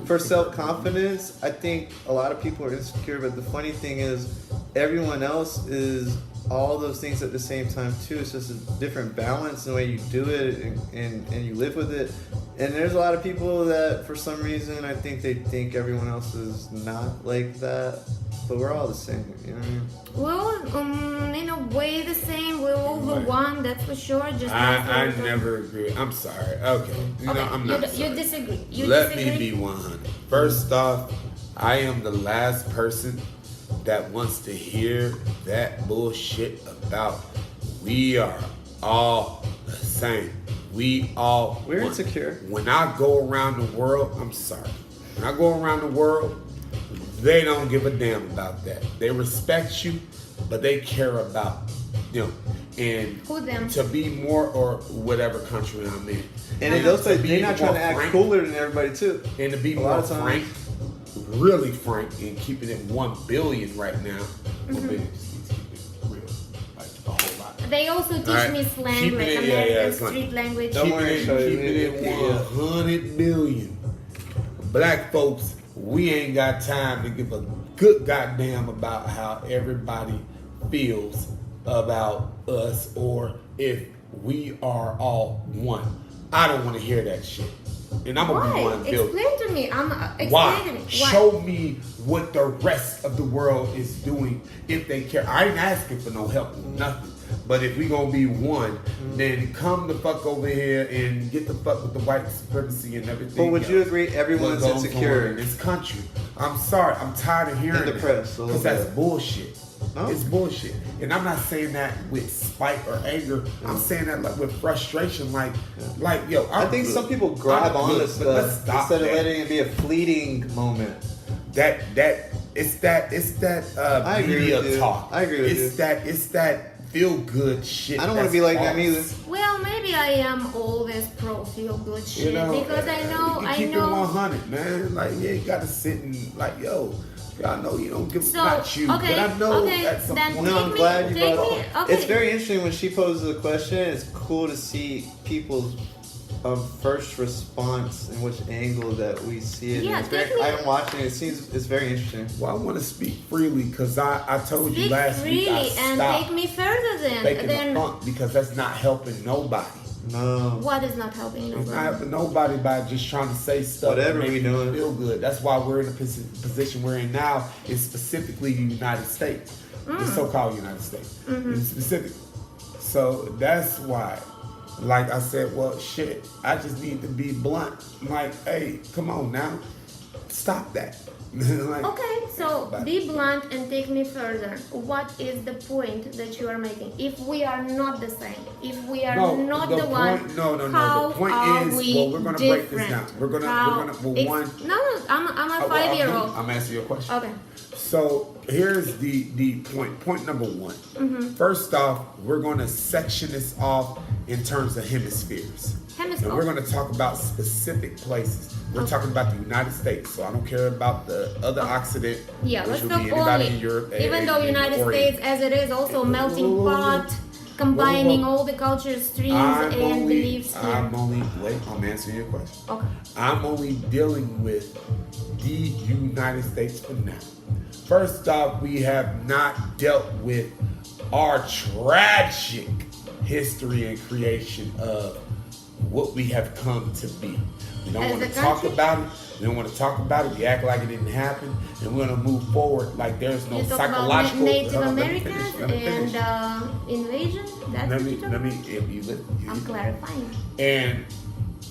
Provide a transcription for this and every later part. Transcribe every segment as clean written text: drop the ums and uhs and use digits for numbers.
for self-confidence, I think a lot of people are insecure, but the funny thing is everyone else is all those things at the same time too. It's just a different balance in the way you do it and you live with it. And there's a lot of people that for some reason I think they think everyone else is not like that, but we're all the same, you know what I mean? Well, in a way the same. We're all the one, that's for sure. Just I never agree. I'm sorry. Okay. You know, I'm not sorry. You disagree. Let me be 100. First off, I am the last person that wants to hear that bullshit about we are all the same. We're insecure. When I go around the world, I'm sorry. When I go around the world, they don't give a damn about that. They respect you, but they care about them. And who them? To be more, or whatever country I'm in. And in those places, they're not trying to act cooler than everybody too. And to be more frank, really frank, and keeping it 1 billion right now. 1 billion, just keep it real, like a whole lot. They also teach me slang, like American street language. Keeping it 100 million. Black folks, we ain't got time to give a good goddamn about how everybody feels about us or if we are all one. I don't want to hear that shit. And I'm gonna be one building. Explain to me. I'm explaining. Why? Show me what the rest of the world is doing if they care. I ain't asking for no help, nothing. But if we gonna be one, then come the fuck over here and get the fuck with the white supremacy and everything. But would you agree everyone's insecure in this country? I'm sorry, I'm tired of hearing in the press because that's bullshit. No? It's bullshit. And I'm not saying that with spite or anger. I'm saying that like with frustration. Like yo, I think some people grab on to stuff instead of letting it be a fleeting moment. It's that media talk. I agree with you. It's that feel good shit. I don't want to be like them either. Well, maybe I am always pro feel good shit because I know. Keep it 100, man. Like you got to sit and like yo. I know you don't give about you, but I know at some point. No, I'm glad you brought it up. It's very interesting when she poses a question. It's cool to see people's first response and which angle that we see it. Yeah, I'm watching it. It's very interesting. Well, I want to speak freely because I told you last week I stopped and take me further faking the funk because that's not helping nobody. No. What is not helping nobody? It's not helping nobody by just trying to say stuff whatever that we makes doing. Feel good. That's why we're in the position we're in now. Is specifically the United States, the so-called United States, specifically. So that's why. Like I said, well, shit. I just need to be blunt. Like, hey, come on now, stop that. Like, okay, so be blunt and take me further. What is the point that you are making? If we are not the same, if we are not the one, how the point are is, we well, we're gonna different? break this down. We're gonna I'm a 5-year-old. I'm asking you a question. Okay. So here's the point. Point number one. First off, we're gonna section this off in terms of hemispheres. And we're going to talk about specific places. We're talking about the United States, so I don't care about the other Occident. Yeah, let's which talk would be anybody only. in Europe, Even though United States, as it is, also a melting pot, combining all the cultures, streams, and beliefs here. I'm answering your question. Okay. I'm only dealing with the United States for now. First off, we have not dealt with our tragic history and creation of what we have come to be. We don't want to talk about it. We don't want to talk about it. We act like it didn't happen, and we're going to move forward like there's no psychological. Native Americans and invasion. That's what you're talking about. I'm clarifying. And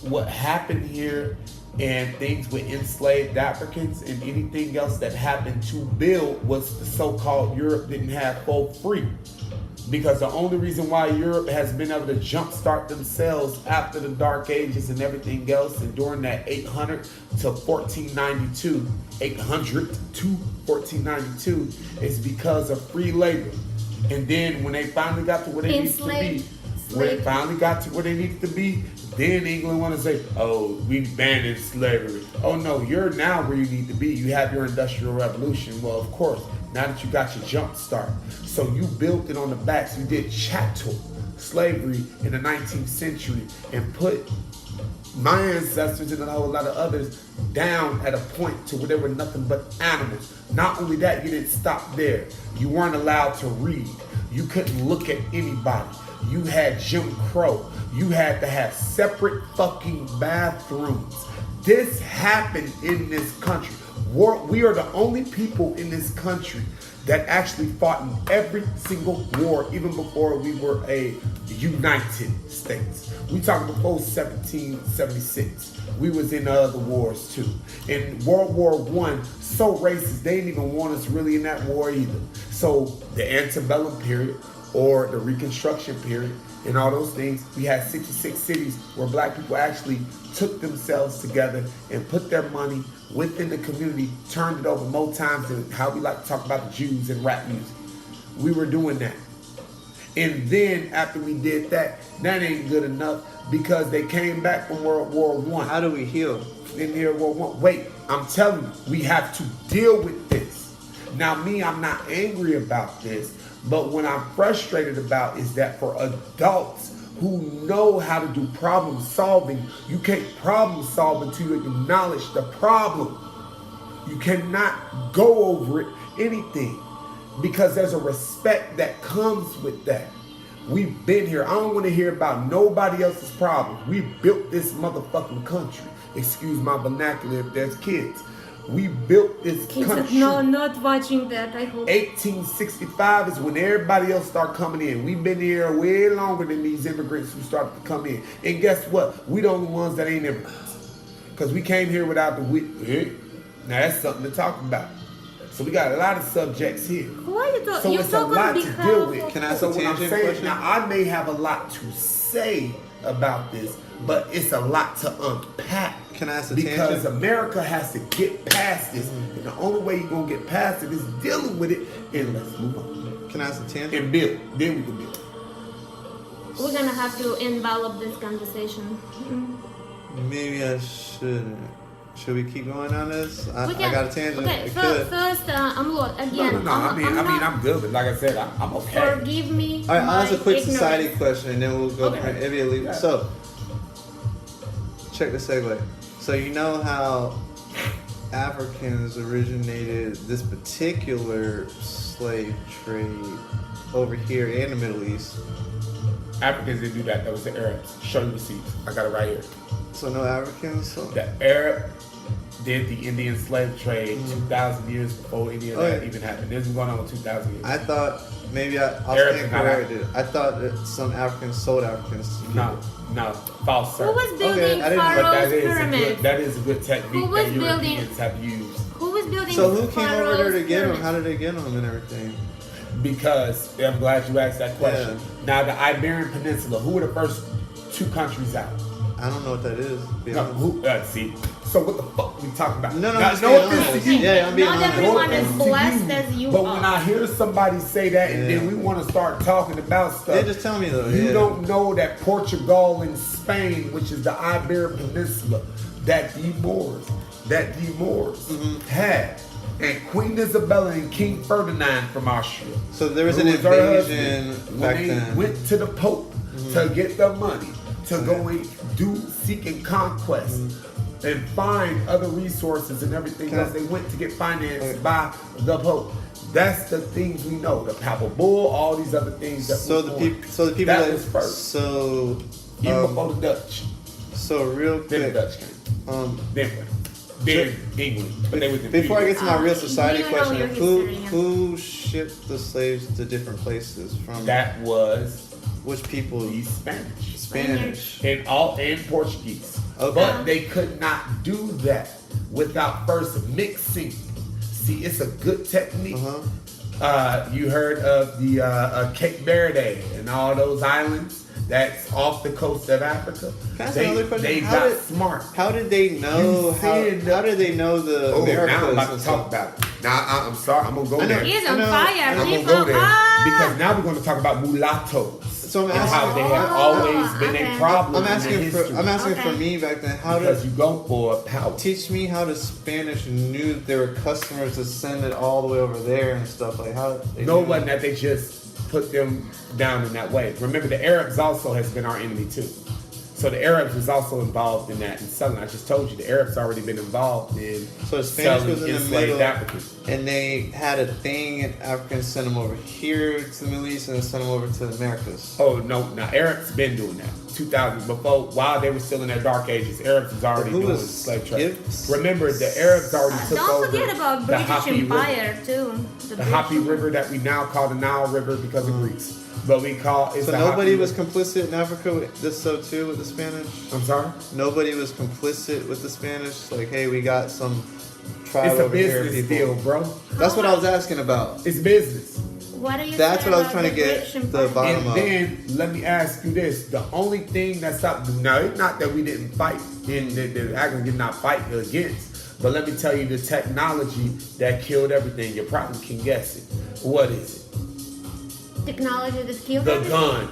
what happened here, and things with enslaved Africans and anything else that happened to build was the so-called Europe didn't have folk free. Because the only reason why Europe has been able to jumpstart themselves after the Dark Ages and everything else, and during that 800 to 1492, 800 to 1492, is because of free labor. And then when they finally got to where they needed to be, then England want to say, oh, we banned slavery. Oh no, you're now where you need to be. You have your Industrial Revolution. Well, of course, now that you got your jump start. So you built it on the backs. You did chattel slavery in the 19th century and put my ancestors and a whole lot of others down at a point to where there were nothing but animals. Not only that, you didn't stop there. You weren't allowed to read. You couldn't look at anybody. You had Jim Crow. You had to have separate fucking bathrooms. This happened in this country. We are the only people in this country that actually fought in every single war, even before we were a United States. We talking before 1776. We was in other wars too. In World War I, so racist, they didn't even want us really in that war either. So the antebellum period or the Reconstruction period and all those things, we had 66 cities where black people actually took themselves together and put their money within the community, turned it over more times than how we like to talk about the Jews in rap music. We were doing that. And then after we did that, that ain't good enough because they came back from World War I. How do we heal? In World War I. Wait, I'm telling you, we have to deal with this. Now me, I'm not angry about this, but what I'm frustrated about is that for adults who know how to do problem solving, you can't problem solve until you acknowledge the problem. You cannot go over it, anything, because there's a respect that comes with that. We've been here. I don't want to hear about nobody else's problems. We built this motherfucking country. Excuse my vernacular if there's kids. We built this country. No, not watching that, I hope. 1865 is when everybody else started coming in. We've been here way longer than these immigrants who started to come in. And guess what? We the only ones that ain't immigrants. Because we came here without the Now that's something to talk about. So we got a lot of subjects here. Why you talk? So You it's a talk lot on to behalf deal with. of- Can I ask So a what I'm tangent saying, question? now I may have a lot to say about this, but it's a lot to unpack. Can I ask a Because tangent? America has to get past this. And the only way you're going to get past it is dealing with it. And let's move on. Can I ask a tangent? And build. Then we can build. We're gonna have to envelop this conversation. Maybe I shouldn't. Should we keep going on this? I We can- got a tangent. Okay, It first, Amlot, again. No. I'm good. But like I said, I'm okay. Forgive me. All right, I'll ask a my quick ignorance. society question, and then we'll go Okay. from immediately. Yeah. So, check the segue. So you know how Africans originated this particular slave trade over here in the Middle East. Africans didn't do that. That was the Arabs. Show you receipts. I got it right here. So no Africans. So The Arab did the Indian slave trade 2,000 years before any of that Okay. even happened. This is going on with 2,000 years. I thought maybe I'll Arabs stand are not corrected. I thought that some Africans sold Africans. to people. No, false, sir. Who was building Okay, I didn't- but But Pharaoh's pyramid? that is a good technique Who was that building- Europeans have used. Who was building So who came over there to Pharaoh's get them? pyramid? How did they get them and everything? Because I'm glad you asked that question. Now, the Iberian Peninsula, who were the first two countries out? I don't know what that is. To be No, honest. see. So what the fuck we talking about? No, Now, I'm just no being offense honest. to you. Yeah, I'm being Not honest. everyone No is offense to blessed you. as you But are. when I hear somebody say that and then Yeah. we want to start talking about stuff, Yeah, just tell me though. you yeah. don't know that Portugal and Spain, which is the Iberian Peninsula, that the Moors had. And Queen Isabella and King Ferdinand from Austria. So there was who an was her invasion husband, back when they then. went to the Pope to get the money, to go and seek and conquest and find other resources and everything Can I- else. They went to get financed by the Pope. That's the things we know. The Papal Bull, all these other things that So went the on. people. So the people that that. was first. So. Even before the Dutch. So real Then the quick. Dutch came. Then England. But they was in Before I get to my real Do society you know question, your who history? who shipped the slaves to different places from? that was Which people? the Spanish. Spanish. And Portuguese. Okay. But they could not do that without first mixing. See, it's a good technique. You heard of the Cape Verde and all those islands that's off the coast of Africa. Can I ask another question? They How got did- smart. How did they know? You said How did they know the Oh, Americas? now I'm about and to talk stuff? about it. Now I'm sorry, I'm gonna go I know. there. He's I on know. fire. I'm gonna People, go there because now we're going to talk about mulattoes. So I'm and how they have Oh, always been okay. a problem I'm asking in for. history. I'm asking Okay. for me back then. How because did you go for power. teach me how the Spanish knew that there were customers to send it all the way over there and stuff like how? They No knew? one that they just put them down in that way. Remember, the Arabs also has been our enemy too. So So the Arabs was also involved in that and selling. I just told you the Arabs already been involved in So the Spanish selling was in the enslaved middle, Africans. and they had a thing, and Africans sent them over here to the Middle East, and then sent them over to the Americas. Oh no, now Arabs been doing that. 2000 before, while they were still in their dark ages, Arabs was already Who doing was slave trade. Gibbs? Remember, the Arabs already took Don't over forget about the British Happy Empire River. too. The Happy River that we now call the Nile River because of Greece, but we call it's So the nobody Happy was River. complicit in Africa with this, so too, with the Spanish. I'm sorry. Nobody was complicit with the Spanish. Like, hey, we got some tribe It's a over here, business people. deal, bro. That's what I was asking about. It's business. What do you That's say what I was about trying to the get British the Empire? bottom And up. then let me ask you this: the only thing that's up now, it's not that we didn't fight in the Africans did not fight against, but let me tell you the technology that killed everything. You probably can guess it. What is it? Technology that killed The everything? gun.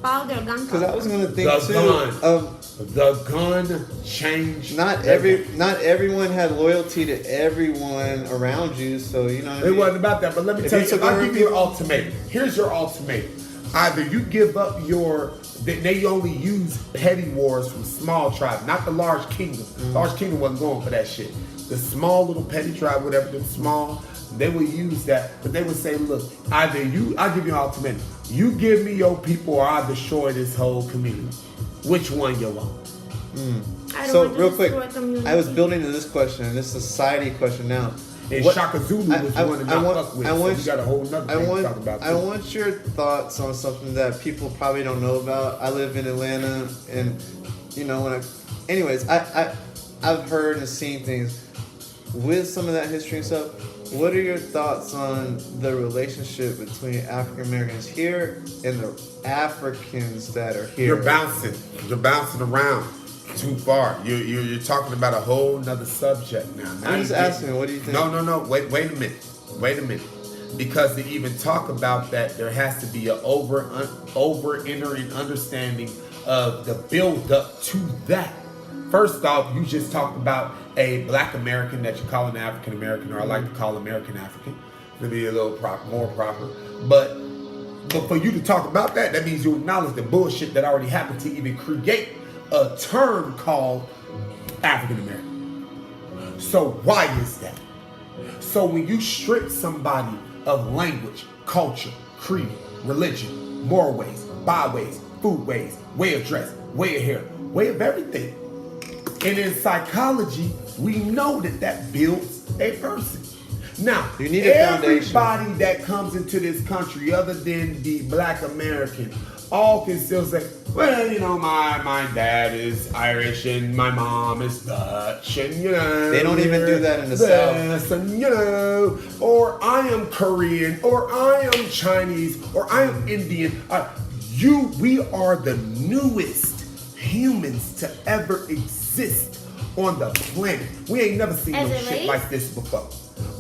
Powder, gun. Because I was gonna think The too gun. of The gun changed. not everyone had loyalty to everyone around you. So you know what I It mean? wasn't about that, but let me If tell you you, took if I over give you an people- ultimatum, here's your ultimatum. Either you give up they only use petty wars from small tribes, not the large kingdom. Large kingdom wasn't going for that shit. The small little petty tribe, whatever, them small, they would use that, but they would say, look, either I'll give you an ultimatum. You give me your people or I'll destroy this whole community. Which one you want? I don't So want to real quick, destroy community. I was building to this question, this society question now. And What- Shaka Zulu was the one to not fuck with, so we got a whole nother thing to talk about. I too. want your thoughts on something that people probably don't know about. I live in Atlanta, and you know I've heard and seen things with some of that history and stuff. What are your thoughts on the relationship between African Americans here and the Africans that are here? You're bouncing around too far. You're talking about a whole nother subject now. I'm just asking, what do you think? No. Wait a minute. Because to even talk about that, there has to be an over entering understanding of the build up to that. First off, you just talked about a black American that you call an African American, or I like to call American African, to be a little more proper. But for you to talk about that, that means you acknowledge the bullshit that already happened to even create a term called African American. So why is that? So when you strip somebody of language, culture, creed, religion, moral ways, byways, food ways, way of dress, way of hair, way of everything. And in psychology, we know that builds a person. Now, You need a foundation. everybody that comes into this country, other than the black American, all can still say, well, you know, my dad is Irish and my mom is Dutch, and you know, They don't even do that in the South. and you know, or I am Korean, or I am Chinese, or I am Indian. We are the newest humans to ever exist on the planet. We ain't never seen As no a shit race? like this before,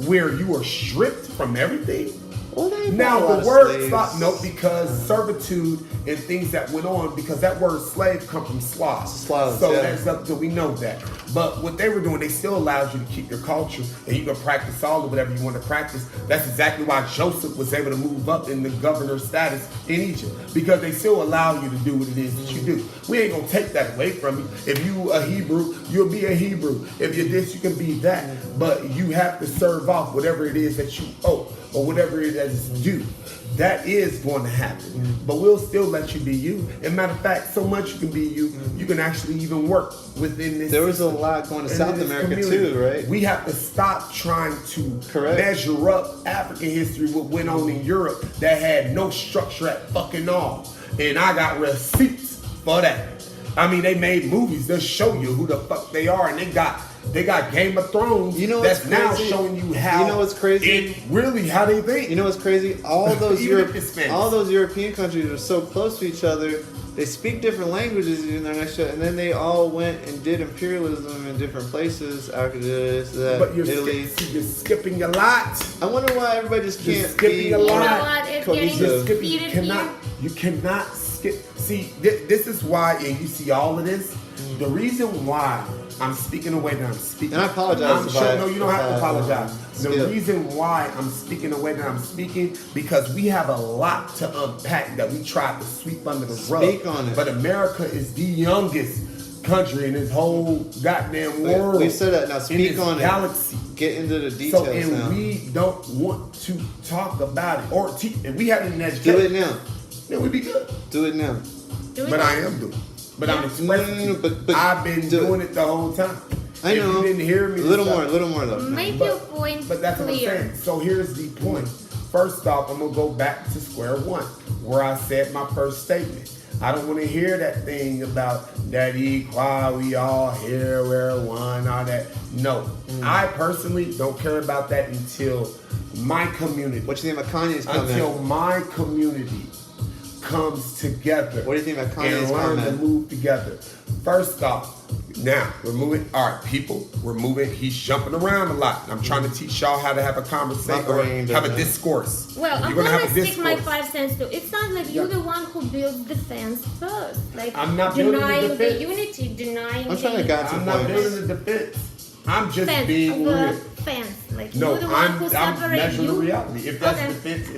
where you are stripped from everything. Well, they Now got a lot the of word slaves. slave, no, because servitude and things that went on, because that word slave come from Slavs. Slavs, So yeah. that's up to, we know that. But what they were doing, they still allowed you to keep your culture and you can practice all of whatever you want to practice. That's exactly why Joseph was able to move up in the governor status in Egypt, because they still allow you to do what it is that you do. We ain't gonna take that away from you. If you a Hebrew, you'll be a Hebrew. If you're this, you can be that. But you have to serve off whatever it is that you owe, or whatever it is due. That is going to happen. But we'll still let you be you. And matter of fact, so much you can be you, you can actually even work within this. There was a system lot going to and South in this America community. too, right? We have to stop trying to Correct. measure up African history, what went on in Europe that had no structure at fucking all. And I got receipts for that. I mean, they made movies that show you who the fuck they are, and they got Game of Thrones. You know what's that's now crazy? showing you how. You know what's crazy? It really how they think. You know what's crazy? All those Even if it's Spanish. all those European countries are so close to each other. They speak different languages in their next show, and then they all went and did imperialism in different places after this, that, But you're, Italy. you're skipping a lot. I wonder why everybody just You're can't skipping be a You know lot. what? It's cohesive. getting Skipping, heated here. you cannot skip. See, this is why, and you see all of this. The reason why I'm speaking the way that I'm speaking. And I apologize. I'm sure, no, you don't have to apologize. The skip. reason why I'm speaking the way that I'm speaking, because we have a lot to unpack that we tried to sweep under the rug. Speak on it. But America is the youngest country in this whole goddamn world. We said that. Now speak in this on galaxy. it. Get into the details So, and now. we don't want to talk about it or teach. And we haven't Do educated. it now. Then we'd be good. Do it now. But I am doing it. But I'm expressing it. But I've been doing it the whole time. I know. If you didn't hear me. A little more though. Make your point But that's what I'm clear. saying. So here's the point. First off, I'm going to go back to square one, where I said my first statement. I don't want to hear that thing about that equal, we all here, we're one, all that. No. I personally don't care about that until my community. What you think about Kanye's comment? Until my community comes together. What do you think about Kanye's and learn to comment? move together? First off, now we're moving. All right, people, we're moving. He's jumping around a lot. I'm trying to teach y'all how to have a conversation or have a discourse. Well, I'm You're gonna gonna have a stick my discourse. 5 cents too. It's not like you're the one who built the fence first. Like I'm not building the denying the defense. unity, denying I'm trying to the get some I'm not points. building the defense. I'm just fence, being the real. fence. Like No, you're the one I'm who separates measuring the you. reality. If that's Okay. defense,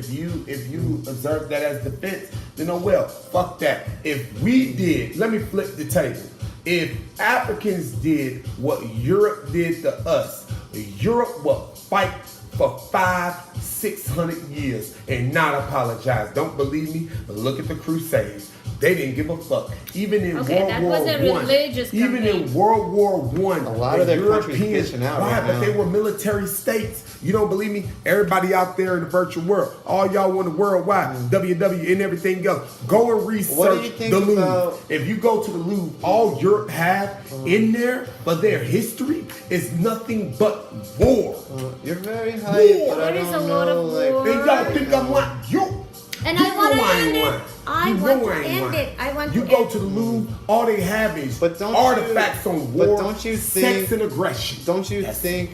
if you observe that as defense, then oh well, fuck that. If we did, let me flip the table. If Africans did what Europe did to us, Europe will fight for 500-600 years and not apologize. Don't believe me? But look at the Crusades. They didn't give a fuck. Even in Okay, that World was a War One, religious even campaign. in World War One, A lot of their countries Europeans, bitching out right, right but now. they were military states. You don't believe me? Everybody out there in the virtual world, all y'all want the worldwide, WW and everything else. Go and What do you research think the Louvre. about- If you go to the Louvre, all Europe have in there, but their history is nothing but war. You're very hype, War. but I There is don't a lot know. of Like, war. And y'all think I'm like you. And You I want know to end ain't it. lying. I You want know to I ain't end lying. it. I want You to go end to the Louvre, all they have is But don't artifacts you- on but war, don't you sex think- and aggression. Don't you That's- think?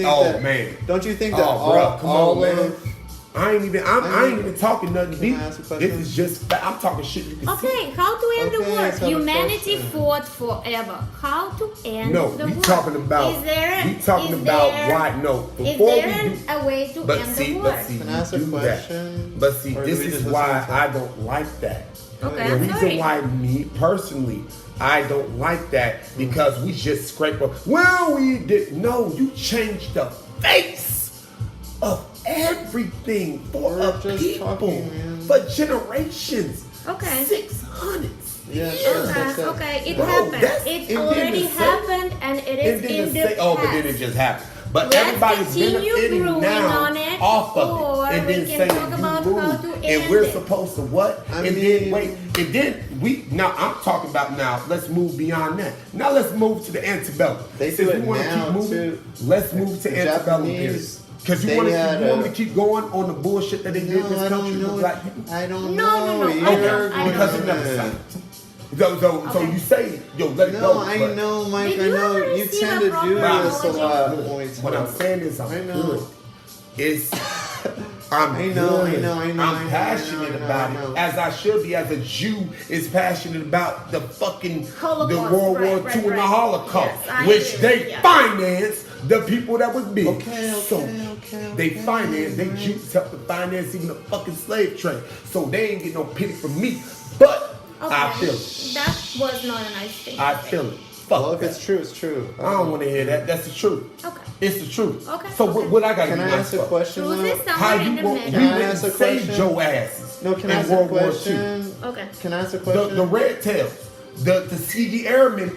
Oh, that? man. Don't you think that Oh, bro, come all on, man. of I ain't even talking nothing deep. I ask a question? This is just I'm talking shit you can see. Okay, how to end Okay, the war? let's have a Humanity question. fought forever. How to end No, the we war? talking about Is there, we talking is about there, why no. Is Before there we do a way to but end see, the war? but see, Can I ask a you do question? that. But see, Or this do we is just why listen to I don't like that. Okay, The I'm reason sorry. why me personally, I don't like that because we just scrape up. Well, we did no. You changed the face of everything for We're a just people talking, man. for generations. Okay. 600 Yeah, years. sure. Okay, it Bro, happened. that's- It and then already to say- happened, and it is And then in to the say, oh, but then past. it just happened. But Let's everybody's continue benefiting growing now on it, off of or it. And we then can saying talk about you how move, to and end we're it. supposed to what? I and mean- then wait, and then now I'm talking about now. Let's move beyond that. Now let's move to the antebellum. They Since do we it wanna now, keep moving, too. let's move to The antebellum Japanese, because you they want had me a- to keep going on the bullshit that they did in No, this I country don't with know. black people. I don't No, know. no, no, I You're don't, going I don't. Because it never in. stopped. So Okay. you say, yo, let it No, go. I but- know, Mike. Did I you know ever you receive tend a to proper do this a apology? lot when we What I'm talk. saying is I'm I know. good. It's I'm I know, I good. know, I know, I'm I know, passionate I know, about I know. it, as I should be, as a Jew is passionate about the fucking Holocaust, the World right, War right, II and the right. Holocaust, Yes, I which agree, they yeah. financed the people that was big. Okay, so okay, they okay, financed, they right. Jews helped to finance even the fucking slave trade. So they ain't get no pity from me, but I feel it. That was not a nice thing. I to say. feel it. Fuck Well, if that. it's true, it's true. I don't want to hear that. That's the truth. Okay. It's the truth. Okay, So okay. what I got to Can do I next ask a for? question? Truth though? is How somewhere in you the want? middle. You Can I went ask and a saved question? your asses. No, can I in ask a World War II. question? Okay. Can I ask a The question? Red Tails, the Tuskegee Airmen,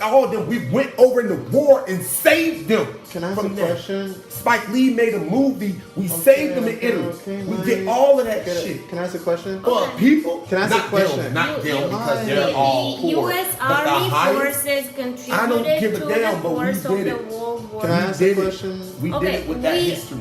all of them. We went over in the war and saved them. Can I ask from a that. question? Spike Lee made a movie. We saved them in Italy. We did all of that shit. Can I ask a question? For people, Can I ask a not question? them, not You- them, you- because the- they're all The poor. U.S. But the Army highest- forces contributed I don't give a to damn, the but we course of did the it. World War. Can I We ask a did it. question? We did Okay, it with that history.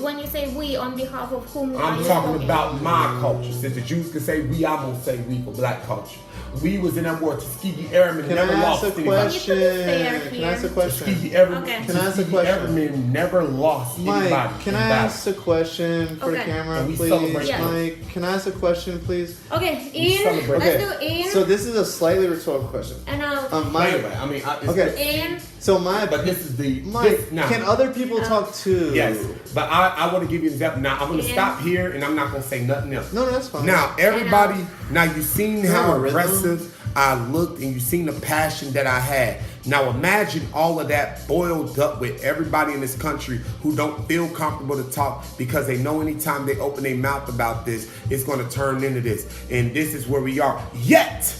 when you say we, on behalf of whom are I'm you talking talking? about my culture. Since the Jews can say we, I'm gonna say we for black culture. We was in that war. Tuskegee Airmen Can never lost ask a anybody. question? Can I ask a question? Tuskegee Airmen, Okay. Can I ask a Tuskegee question? Airmen never lost anybody. Mike, can in I battle. ask a question for the Okay. camera, And we please? celebrate Yes. Mike, can I ask a question, please? Okay, We in. celebrate. Let's do in So this is a slightly rhetorical question. and out. Mike. Anyway, I mean, it's Okay. In. So my, but this is the Mike, now. can other people talk too? Yes, but I want to give you an example. Now I'm going to Yeah. stop here, and I'm not going to say nothing else. No, that's fine. Now everybody, now you've seen how Yeah, rhythm. aggressive I looked, and you've seen the passion that I had. Now imagine all of that boiled up with everybody in this country who don't feel comfortable to talk because they know anytime they open their mouth about this, it's going to turn into this, and this is where we are. Yet.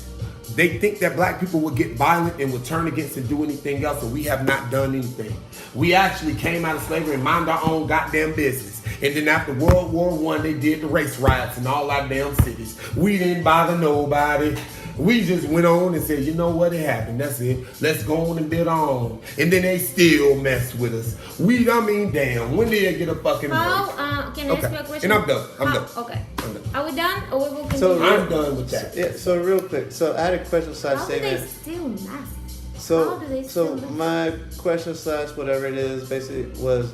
They think that black people will get violent and will turn against and do anything else, and we have not done anything. We actually came out of slavery and mind our own goddamn business. And then after World War I, they did the race riots in all our damn cities. We didn't bother nobody. We just went on and said, you know what, it happened. That's it. Let's go on and build on. And then they still mess with us. Damn, when did they get a fucking break? Can I ask you a question? And I'm done. I'm done. Okay. I'm done. Are we done, or we will continue? So I'm done with that. Yeah, so real quick. So I had a question slash How do they statement. still mess? How So, do they still mess? my question slash whatever it is basically was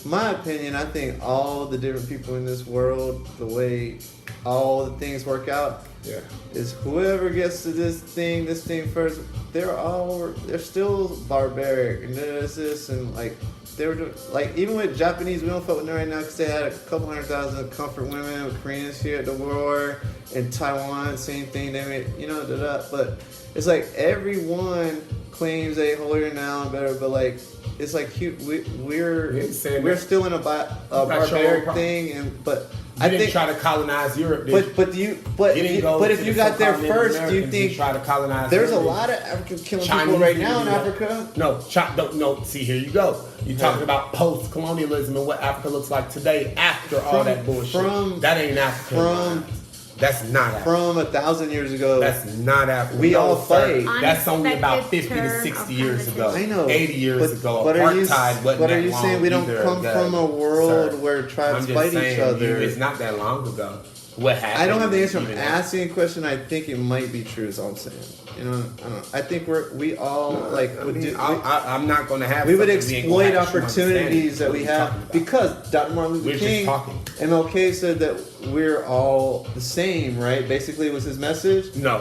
my opinion. I think all the different people in this world, the way all the things work out, Yeah. is whoever gets to this thing first. They're still barbaric, and there's this and like they were doing, like even with Japanese, we don't fuck with them right now because they had a couple 100,000 comfort women with Koreans here at the war, and Taiwan, same thing. They made but it's like everyone claims they holier now and better, but like it's like we're still in a barbaric thing, and but. I didn't try to colonize Europe. But if you got there first, do you think try to colonize? there's a Europe? lot of Africans killing Chinese people right people now in do that. Africa? No. See, here you go. You're talking about post-colonialism and what Africa looks like today after all that bullshit. That ain't Africa. That's not Africa. From 1,000 years ago. That's not Africa. We all fight. That's only about 50 to Unexpected 60 years turn ago. of I know. 80 years ago. But Apartheid wasn't But are that you long saying we don't either, come from a world sir. where tribes I'm just fight saying, each other? It's not that long ago. What happened? I don't have the answer. I'm even asking a question. I think it might be true. Is all I'm saying. You know, I don't know. I think we all like. I'm not going to have. We would something we ain't gonna exploit have true opportunities that we understanding of have what we're because Dr. Martin Luther We're just King, talking. MLK said that we're all the same, right? Basically, was his message. talking about.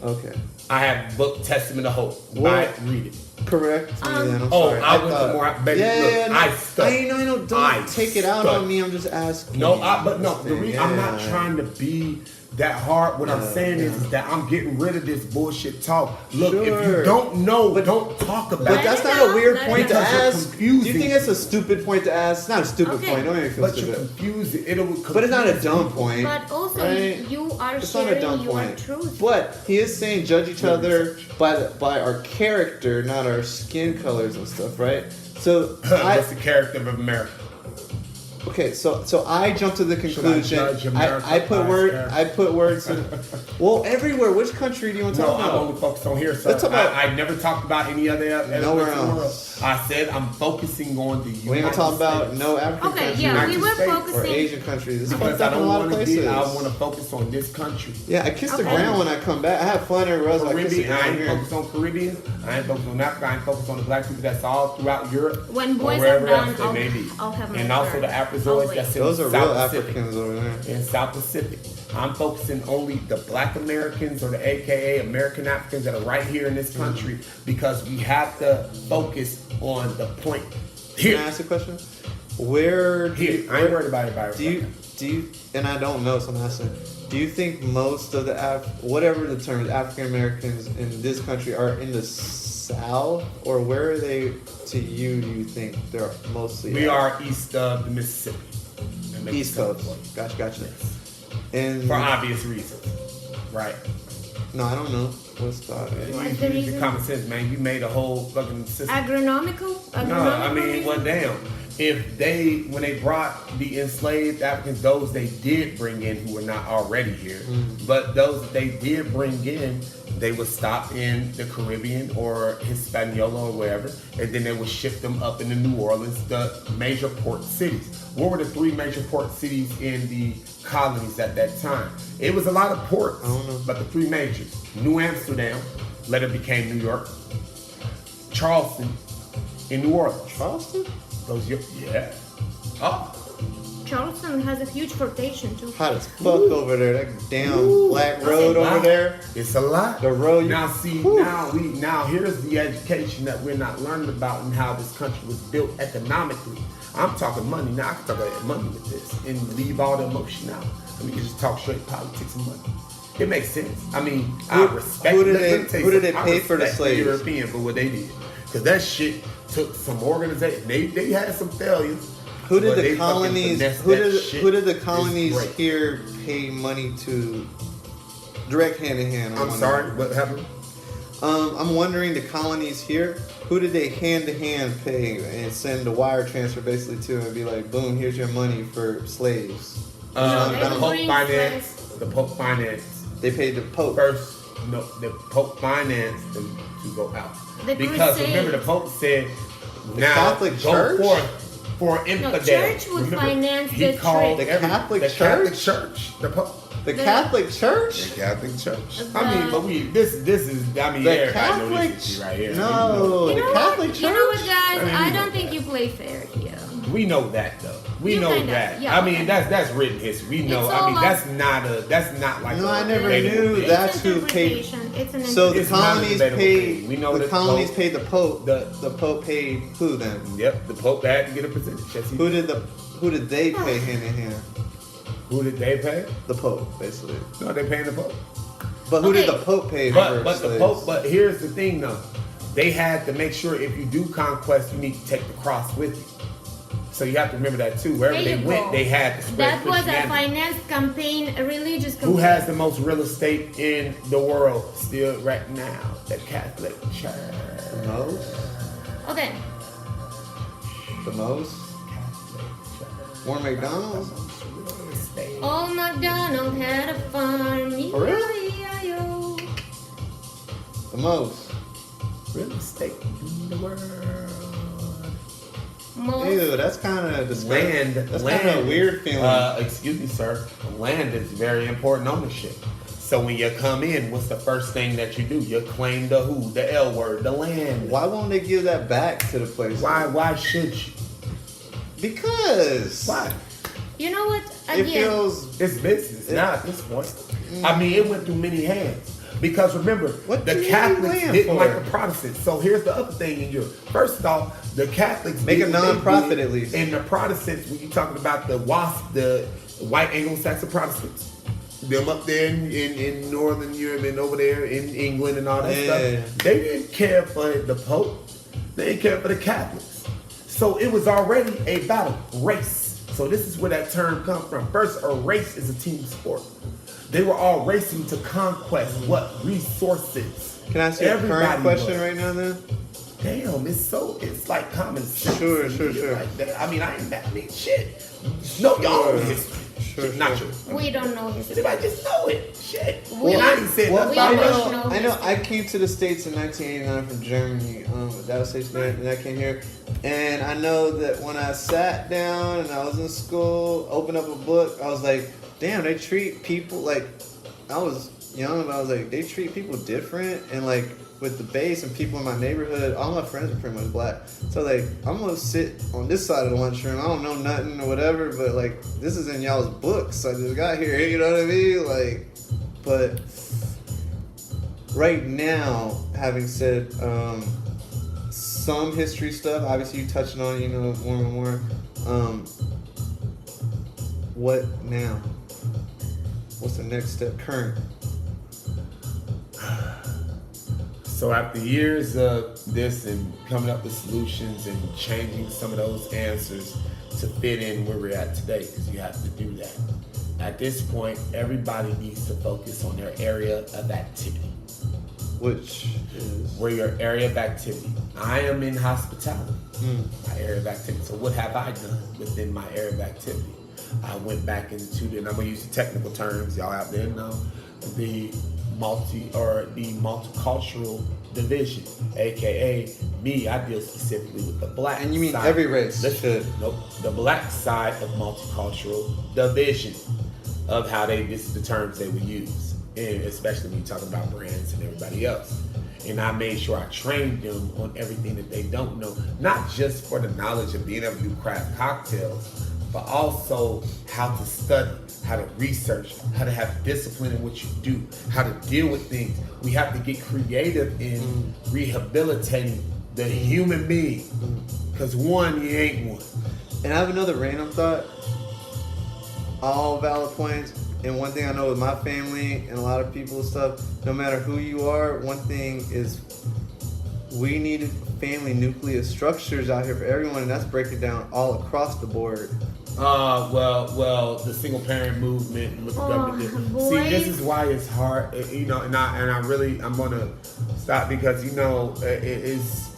No, Okay, I have book Testament of Hope. What? Buy it, read it. correct me then. I'm Oh, sorry. I went to more. Baby, Yeah, look, no, I stuck. I know. Don't I take it out stuck. on me. I'm just asking. No, but no. The reason I'm not Yeah. trying to be that hard. What I'm saying is that I'm getting rid of this bullshit talk. Look, if Sure. you don't know, don't talk about But it. that's Let not it a weird out, point to let it out. ask. Do Confusing. you think it's a stupid point to ask? It's not a stupid Okay. point. Don't make me feel But you're stupid. confusing. But it's not a dumb point. But also, right? you are It's not a sharing dumb your point. truth. But he is saying judge each other by our character, not our skin colors and stuff, right? So What's the character of America? so I jumped to the conclusion. judge America I put by its I put words in. Well, everywhere. Which country do you want to No, talk I'm about? only focused on here, sir. Let's talk about- I never talked about any other Nowhere elements in the world. else. I said I'm focusing on the United We ain't gonna talk about States. no African Okay, country yeah, we United were States or or focusing. Asian countries. It's Because fucked I up in a don't lot of want to places. I want to focus on this country. Yeah, I kiss the Okay. ground when I come back. I have fun everywhere else. I kiss the Caribbean, I ground ain't here. focused on Caribbean. I ain't focused on Africa. I ain't focused on the black people that's all throughout Europe. When or boys are wherever done, else they I'll- may be. I'll have my And also turn. the Afrozoids that's in Those the are South real Pacific. Africans over there. In South Pacific. I'm focusing only the black Americans or the AKA American Africans that are right here in this country because we have to focus on the point. Can Here, I ask a question? Where do here. you, I ain't worried about it. do you and I don't know, so I'm asking. Do you think most of the whatever the term is, African Americans in this country are in the South, or where are they? To you, do you think they're mostly? We at? are east of the Mississippi. That makes East sense. Coast. Gotcha. And For obvious reasons. Right. no, I don't know. What's the? What's the You use your reason? common sense, man. You made a whole fucking system. Agronomical? No, I mean, well, damn. If when they brought the enslaved Africans, those they did bring in who were not already here, but those that they did bring in, they would stop in the Caribbean or Hispaniola or wherever, and then they would ship them up into New Orleans, the major port cities. What were the three major port cities in the colonies at that time? It was a lot of ports, I don't know. but the three majors: New Amsterdam, Later became New York. Charleston in New Orleans. Charleston? Yeah. Oh. Charleston has a huge rotation too. Hot as fuck over there. That damn black road over there. It's a lot. The road. Now see, now here's the education that we're not learning about and how this country was built economically. I'm talking money now. I can talk about money with this and leave all the emotion out. I mean, just talk straight politics and money. It makes sense. I mean, I respect. Who did they pay for the slaves? The European for what they did, because that shit took some organization. They had some failures. Who did the colonies? Who did the colonies here pay money to? Direct hand in hand. I'm sorry. What happened? I'm wondering the colonies here. Who did they hand to hand pay and send the wire transfer basically to and be like, boom, here's your money for slaves? The Pope financed. The Pope financed. They paid the Pope first. No, the Pope financed them to go out because remember the Pope said, "Now Catholic go Church? forth for infidels." No, church would finance the the Catholic Church. Catholic Church. The Pope. The Catholic Church? The Catholic Church. I mean, but this is, I mean, everybody know this right here. No, you know the Catholic what? Church? You know what, guys? I don't think you play fair here. We know that though. We You know kinda, that. yeah. I mean, that's written history. We know. It's I mean, all that's not like. No, I never debatable knew thing. that's who paid. It's an So the It's not a colonies debatable paid. thing. We know the that colonies Pope- paid the Pope. The Pope paid who then? Yep, the Pope had to get a percentage. Yes, he Who did. did they pay hand in hand? Who did they pay? The Pope, basically. No, they paying the Pope. But who did Okay. the Pope pay But for the slaves? Pope. But here's the thing, though. They had to make sure if you do conquest, you need to take the cross with you. So you have to remember that too. Wherever There they you went, go. they had to spread That was a Christianity. finance campaign, a religious campaign. Who has the most real estate in the world still right now? The Catholic Church. The most? Okay. The most? Catholic Church. More McDonald's? Real estate. Old MacDonald had a farm. For real? E-I-E-I-O. The most? Real estate in the world. Most. Ew, that's kind of Land. That's kind of a weird feeling. Excuse me, sir. Land is very important ownership. So when you come in, what's the first thing that you do? You claim the who, the L word, the land. Why won't they give that back to the place? Why should you? Because. Why? You know what? It Again, feels. It's business now at this point. I mean, it went through many hands. Because remember, What do the you Catholics need land didn't for? like the Protestants. So here's the other thing in Europe. First off, the Catholics Make a did what they non-profit did, at least. And the Protestants, when you're talking about the WASP, the white Anglo-Saxon Protestants, them up there in Northern Europe and over there in England and all that stuff, they didn't care for the Pope. They didn't care for the Catholics. So it was already a battle, race. So this is where that term comes from. First, a race is a team sport. They were all racing to conquest what? Resources. Can I ask you a current question right now then? Damn, it's like common sense. Sure. Like that. I mean, I ain't mad. I mean, shit. No, y'all know history. Sure. Not true. we don't know his. Anybody just know it. Shit. We- And I ain't said Well, nothing we about don't Russia. know. I know. I came to the States in 1989 from Germany. That was station there, and I came here. And I know that when I sat down and I was in school, opened up a book, I was like, damn, they treat people like. I was young, but I was like, they treat people different. And like with the base and people in my neighborhood, all my friends are pretty much black. So like, I'm gonna sit on this side of the lunchroom. I don't know nothing or whatever, but like, this is in y'all's books. I just got here, you know what I mean? Like, but right now, having said some history stuff, obviously you touching on, you know, more and more. What now? What's the next step? Current. So after years of this and coming up with solutions and changing some of those answers to fit in where we're at today, because you have to do that. At this point, everybody needs to focus on their area of activity. Which is Where your area of activity. I am in hospitality, my area of activity. So what have I done within my area of activity? I went back into, and I'm gonna use the technical terms, y'all out there know, the multicultural division, aka me. I deal specifically with the black. And you mean side. every race should. Nope, the black side of multicultural division of how this is the terms they would use, and especially when you're talking about brands and everybody else. And I made sure I trained them on everything that they don't know. Not just for the knowledge of being able to do craft cocktails, but also how to study, how to research, how to have discipline in what you do, how to deal with things. We have to get creative in rehabilitating the human being. Because one, you ain't one. And I have another random thought. All valid points. And one thing I know with my family and a lot of people and stuff, no matter who you are, one thing is we need family nucleus structures out here for everyone, and that's breaking down all across the board. Well, the single parent movement and what the government did. Boy. See, this is why it's hard, you know, and I'm gonna stop because, you know, it is.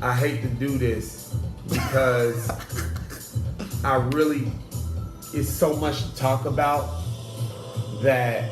I hate to do this because it's so much to talk about that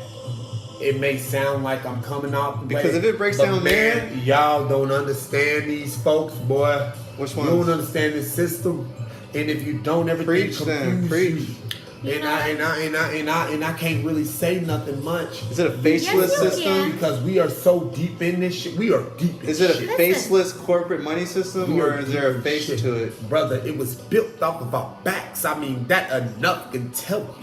it may sound like I'm coming off the way. Because if it breaks down there, y'all don't understand these folks, boy. Which You ones? don't understand this system, and if you don't, everything Preach then, confuses preach. you. And I can't really say nothing much. Is it a faceless Yes, you system? can. Because we are so deep in this shit. We are deep in Is it a shit. faceless corporate money system, We or are is there a deep in face shit. to it? Brother, it was built off of our backs. I mean, that enough can tell you.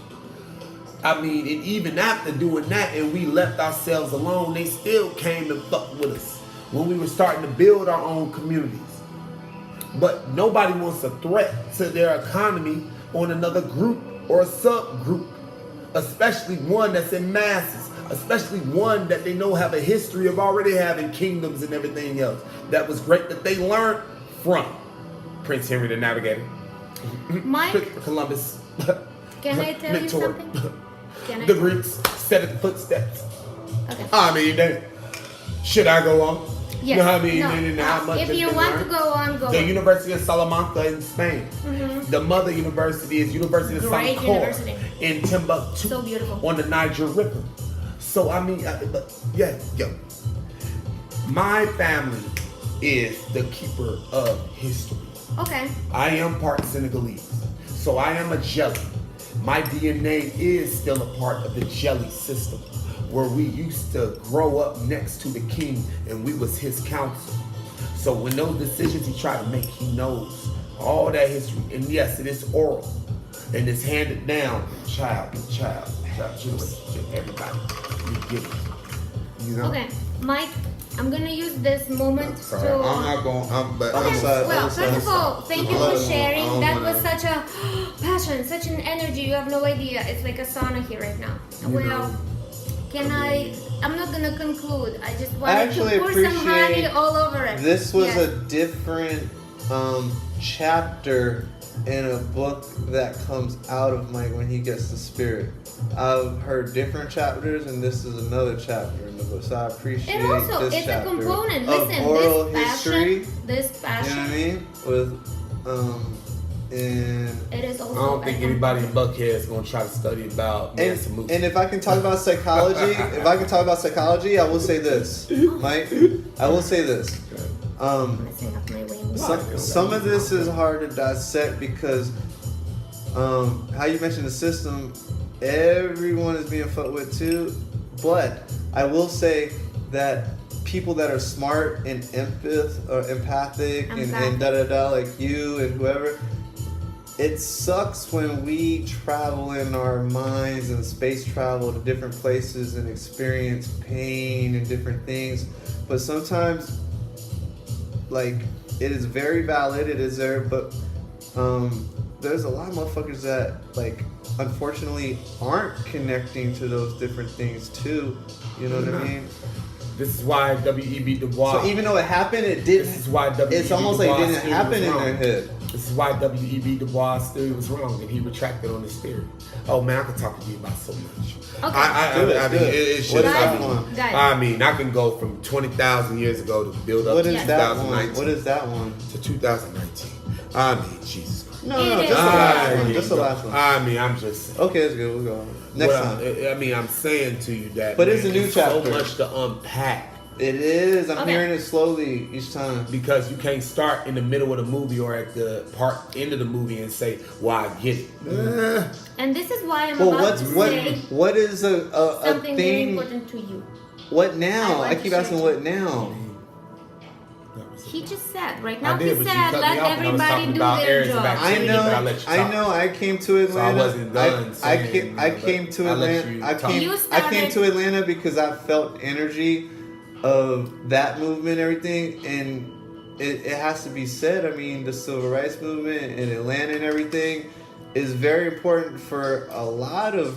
I mean, and even after doing that and we left ourselves alone, they still came and fucked with us when we were starting to build our own communities. But nobody wants a threat to their economy on another group or a subgroup, especially one that's in masses, especially one that they know have a history of already having kingdoms and everything else. That was great that they learned from Prince Henry the Navigator, Mike, Columbus, can I tell you Mentor. something? Can I? The Greeks set the footsteps. Okay. I mean, should I go on? Yes. You know what I mean? No. And how much If has you been want learned? to go on, go The on. University of Salamanca in Spain. Mhm. The mother university is University of Great Sankor university. in Timbuktu So beautiful. on the Niger River. So I mean, my family is the keeper of history. Okay. I am part Senegalese, so I am a jelly. My DNA is still a part of the jelly system, where we used to grow up next to the king and we was his counsel. So when those decisions he tried to make, he knows all that history. And yes, it is oral and it's handed down child to child, generation, everybody. You get it. You know? Okay, Mike, I'm gonna use this moment Sorry, to. I'm not going. But I'm Okay, sorry. well, first of all, thank you for sharing. I don't That wanna- was such a passion, such an energy. You have no idea. It's like a sauna here right now. You know, I'm not gonna conclude. I just wanted actually to pour some honey appreciate all over it. This was Yes. a different chapter in a book that comes out of Mike when he gets the spirit. I've heard different chapters, and this is another chapter in the book. So I appreciate And also, this it's a chapter component. of Listen, oral this history. passion, this You know passion, what I mean? With and it is also. I don't think an- anybody in Buckhead is gonna try to study about Mansa Musa. and if I can talk about psychology, I will say this, Mike. I will say this. Messing up my wings. Some of this is hard to dissect because how you mentioned the system, everyone is being fucked with too. But I will say that people that are smart and empathic and da da da like you and whoever, it sucks when we travel in our minds and space travel to different places and experience pain and different things. But sometimes, like, it is very valid, it is there, but there's a lot of motherfuckers that, like, unfortunately aren't connecting to those different things too. You know what I mean? This is why W.E.B. Du Bois. So even though it happened, it didn't. This is why W.E.B. It's almost Du like Bois it didn't theory happen was in wrong. their head. This is why W.E.B. Du Bois' theory was wrong, and he retracted on his theory. Oh man, I could talk to you about so much. Okay. I mean, it's What just. is I that mean, one? Guys. I mean, I can go from 20,000 years ago to build up What to is that one? 2019 What is that one? to 2019. I mean, Jesus Christ. No, It just is. the last Ah, one. yeah, Just the you last go. one. I mean, I'm just saying. Okay, that's good. We'll go. Next Well, time. I mean, I'm saying to you that. But it's man, a new there's chapter. So much to unpack. It is. I'm Okay. hearing it slowly each time. Because you can't start in the middle of the movie or at the end of the movie and say, "Well, I get it." And this is why I'm Well, about to say what is a something very thing? important to you. What now? I I like keep the asking shirt. what now. He just said right I now. did, He but you said cut me let off when I was everybody talking do about their areas of job. activity. I know, but I let you I talk. know. I came to Atlanta. wasn't done saying, I came to but I let Atlanta. you I talk. came. You I came started- to Atlanta because I felt energy of that movement, and everything, and it has to be said. I mean, the civil rights movement in Atlanta and everything is very important for a lot of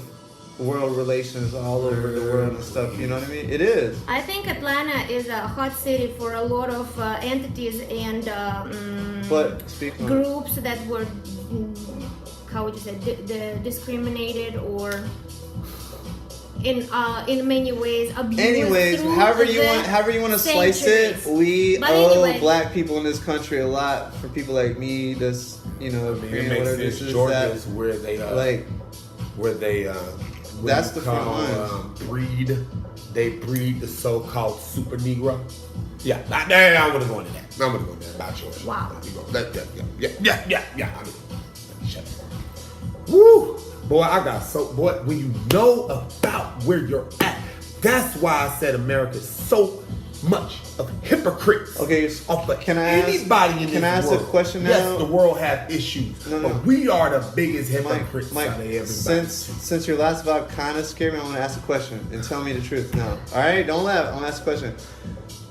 world relations all over the world and stuff. You know what I mean? It is. I think Atlanta is a hot city for a lot of entities and But speak on it. groups that were, how would you say, discriminated or in many ways abused. Anyways, through however you the want to slice it, centuries. we But owe anyway. black people in this country a lot. For people like me, that's It Korean, makes whatever sense. this is, Georgia's that where they like what That's you the front call, lines. breed. They breed the so-called super Negro. Yeah, I want to go into that. I'm gonna go into that about yours. Wow. Yeah. Shut up. Woo, boy, when you know about where you're at, that's why I said America's so much of hypocrites. Okay, But can I ask- anybody in can this I ask a world, question yes, now? the world have issues, No. but we are the biggest hypocrites Mike, out of everybody. since your last vibe kind of scared me, I want to ask a question and tell me the truth now. All right, don't laugh. I want to ask a question.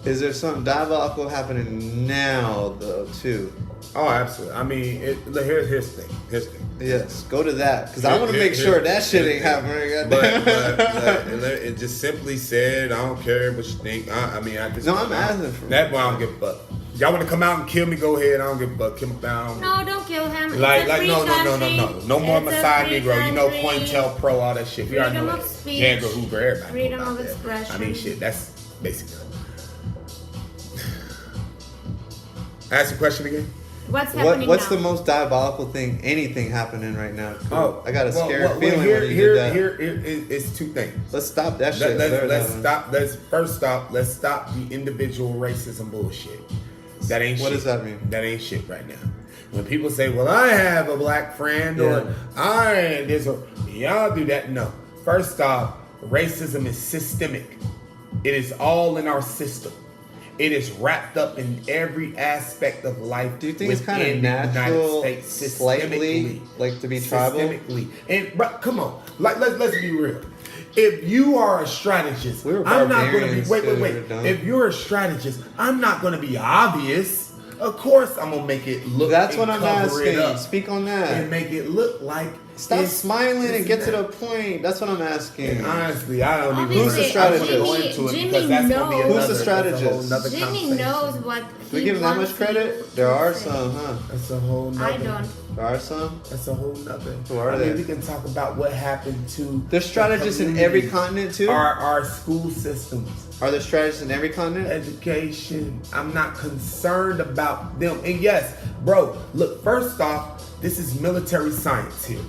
Is there something diabolical happening now, though, too? Oh, absolutely. I mean, here's the thing. Yes, go to that because I want to make sure that shit ain't happening. But it just simply said, I don't care what you think. I just No, I'm asking for That's why I don't give a fuck. Y'all want to come out and kill me? Go ahead. I don't give a fuck. Kill me down. No, don't kill him. Like, It's a free no. country. No more It's a Messiah free Negro. You know, country. COINTELPRO, all that shit. We already Freedom know of that. speech. J. Edgar Hoover, everybody. Freedom know of about that. expression. I mean, shit, that's basically. Ask the question again. What's happening What's now? the most diabolical thing, anything happening right now? Oh, I got a scary well, feeling here, when you here, did that. here it's two things. Let's stop that shit. Let's stop the individual racism bullshit. That ain't What shit. does that mean? That ain't shit right now. When people say, well, I have a black friend or y'all do that. No. First off, racism is systemic. It is all in our system. It is wrapped up in every aspect of life. Do you think it's kind of within the United natural, States, slightly, like to be tribal? systemically. And bro, come on, let's be real. If you are a strategist, We were I'm not going to be. barbarians, Wait. too, we're dumb. If you're a strategist, I'm not going to be obvious. Of course, I'm gonna make it look. That's and what I'm cover it asking. up Speak on and that. make it look like. Stop it's smiling this and get to that. the point. That's what I'm asking. And honestly, I don't even. Who's the I don't wanna strategist? go into it Jimmy because that's gonna be knows. another. Who's the that's a whole strategist? nother Jimmy conversation. knows what Do we he give him that wants much credit? you There are to say. some, huh? That's a whole nother. I don't. There are some. That's a whole nother. Who are I they? mean, we can talk about what happened to. There's strategists the in every communities. continent too. Our school systems. Are there strategists in every continent? Education. I'm not concerned about them. And yes, bro, look, first off, this is military science here.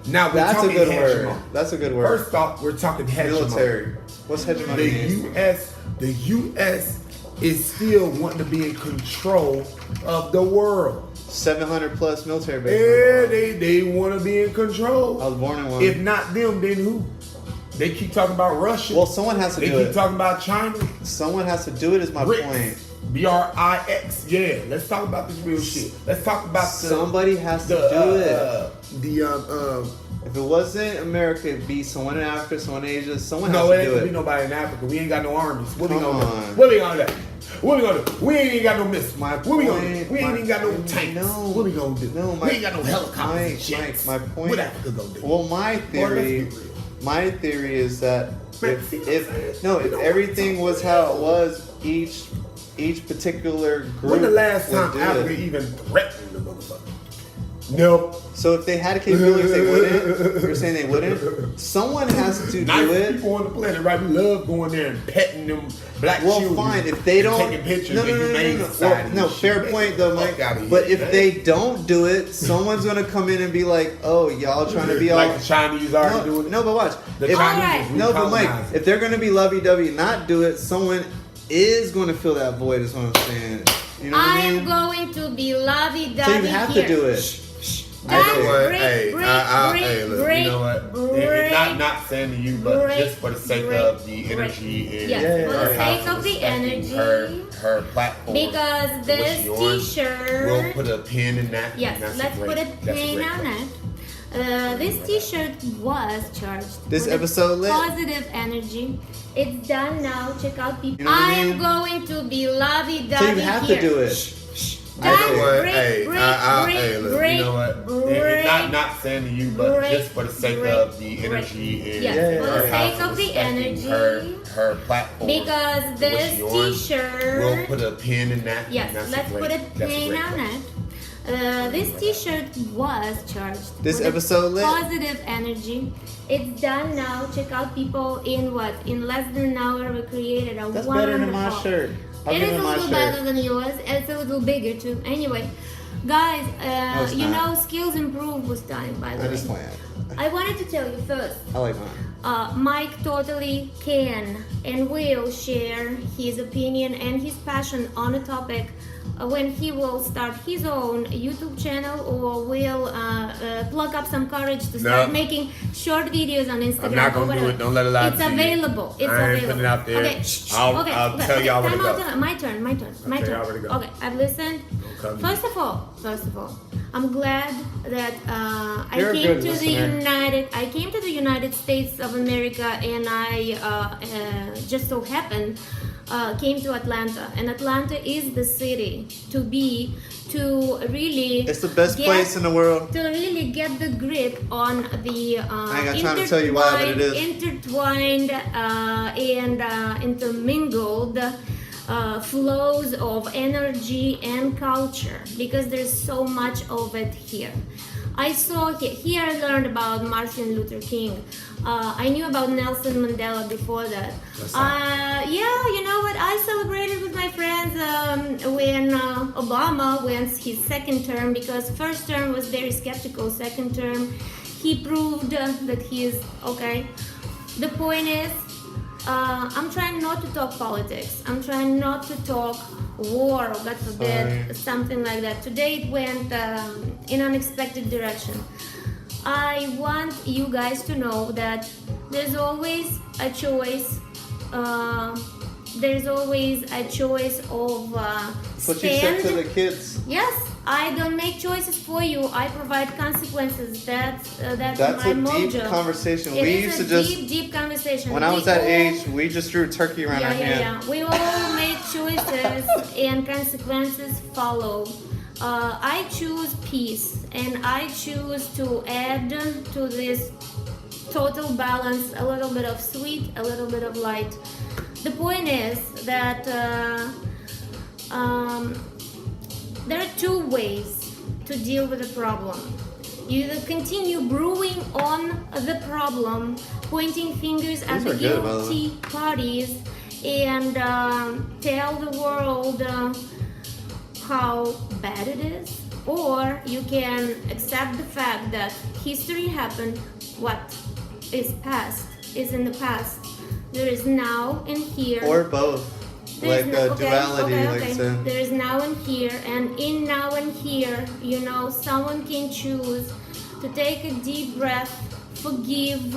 Now we're That's a talking good hegemony. word. That's a good word. First off, we're talking hegemony. Military. What's hegemony? The US is still wanting to be in control of the world. 700 plus military Yeah, bases. they want to be in control. I was born in one. If not them, then who? They keep talking about Russia. Well, someone has to they do keep it. talking about China. Someone has to do it. Is my BRICS. point. BRIX. Yeah, let's talk about this real shit. Let's talk about Somebody has to do it. If it wasn't America, it'd be someone in Africa, someone in Asia. Someone No, has it to ain't do gonna be it. nobody in Africa. We ain't got no armies. What we Come gonna do? on. What we gonna do? What we gonna do? We ain't even got no missiles. My What we gonna do? point- We ain't my- even got no tanks. No. What we gonna do? No, we ain't got no helicopters and Mike, jets. my point. What Africa gonna do? Well, my Boy, let's theory, be real. my theory is that Man, see what I'm saying? if everything was how it was, each particular group. When the last would time do Africa it. even threatened the motherfucker? No. So if they had capabilities, they wouldn't. You're saying they wouldn't. Someone has to do Nice it. people on the planet, right? We love going there and petting them black Well, children. fine. If they and don't, taking pictures no, of no, no, no, humane no. society Well, and no, shit. fair Man, point get though, the Mike. fuck outta here, But if man. they don't do it, someone's gonna come in and be like, "Oh, y'all trying to be all." like the Chinese already No, doing it. no, but watch. The If- Chinese Alright. is No, but Mike, recolonizing. if they're gonna be lovey-dovey, not do it, someone is going to fill that void. Is what I'm saying. You know what I I am mean? going to be lovey-dovey So you have here. to do it. You know what? Not saying to you, but just for the sake of the energy and for the sake of the energy, her platform. Because this T-shirt, we'll put a pin in that. Yes, let's put a pin on it. This T-shirt was charged. This with episode lit. Positive energy. It's done now. Check out people. You know what I am mean? going to be lovey-dovey So you have here. to do it. You know what? Not saying to you, but just for the sake of the energy and for the sake of the energy, her platform. Because this T-shirt, we'll put a pin in that. Yes, let's put a pin on it. This T-shirt was charged. This with episode lit. Positive energy. It's done now. Check out people in what? In less than an hour, we created a That's wonderful. better than my shirt. It is a little better than yours. It's a little bigger too. Anyway, guys, you know skills improve with time. By the way, just playing. I wanted to tell you first. I like mine. Mike totally can and will share his opinion and his passion on a topic when he will start his own YouTube channel or will plug up some courage to start making short videos on Instagram. I'm not gonna do it. Don't let it lie. It's available. It's I ain't available. putting it out there. Okay. I'll tell y'all where to go. My turn. My turn. y'all where to go. Okay, I've listened. First of all, I'm glad that I came to the United States of America, and I just so happened came to Atlanta, and Atlanta is the city to really. It's the best place in the world. To really get the grip on the I ain't got time to tell you why, but it is intertwined and intermingled flows of energy and culture, because there's so much of it here. I learned about Martin Luther King. I knew about Nelson Mandela before that. You know what? I celebrated with my friends when Obama went his second term, because first term was very skeptical. Second term, he proved that he is okay. The point is, I'm trying not to talk politics. I'm trying not to talk war, or God forbid, something like that. Today it went in an unexpected direction. I want you guys to know that there's always a choice. There's always a choice of What you said to the kids. Yes, I don't make choices for you. I provide consequences. That's That's my a mojo. deep conversation. It we is used to a just deep conversation. When I was that age, we just threw turkey around our hand. Yeah. We all make choices, and consequences follow. I choose peace, and I choose to add to this total balance a little bit of sweet, a little bit of light. The point is that there are two ways to deal with a problem. You either continue brewing on the problem, pointing fingers at the guilty parties, and tell the world how bad it is, or you can accept the fact that history happened. What is past is in the past. There is now and here. Or both. Like duality, like I said. There is now and here, and in now and here, someone can choose to take a deep breath, forgive,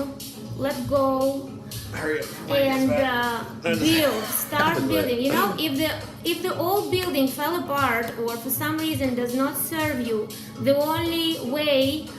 let go, and start building. If the old building fell apart or for some reason does not serve you, the only way,